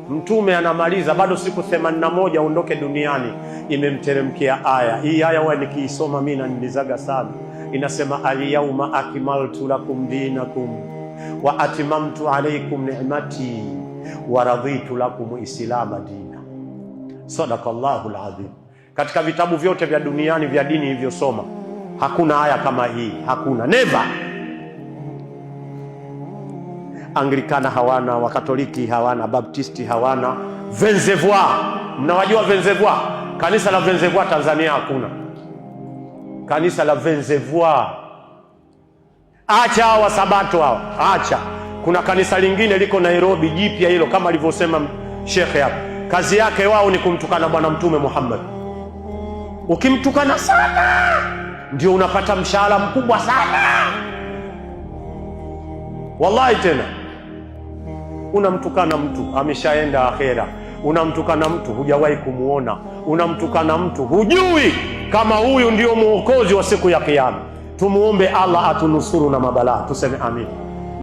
Mtume anamaliza bado siku 81 aondoke duniani, imemteremkia aya hii. Aya huwa nikiisoma mimi nanilizaga sana. Inasema al-yawma akmaltu lakum dinakum wa atmamtu alaykum ni'mati wa raditu lakum islama dina. Sadaqallahu alazim. Katika vitabu vyote vya duniani vya dini nilivyosoma, hakuna aya kama hii, hakuna, never. Anglikana hawana, Wakatoliki hawana, Baptisti hawana, Venzevois. Mnawajua Venzevois? Kanisa la Venzevois Tanzania hakuna. Kanisa la Venzevois. Acha hawa Sabato hawa, acha. Kuna kanisa lingine liko Nairobi jipya hilo, kama alivyosema shekhe hapa. Kazi yake wao ni kumtukana Bwana Mtume Muhammad. Ukimtukana sana ndio unapata mshahara mkubwa sana. Wallahi tena. Unamtukana mtu ameshaenda akhera, unamtukana mtu hujawahi kumuona, unamtukana mtu hujui kama huyu ndio mwokozi wa siku ya kiyama. Tumuombe Allah atunusuru na mabalaa, tuseme amin.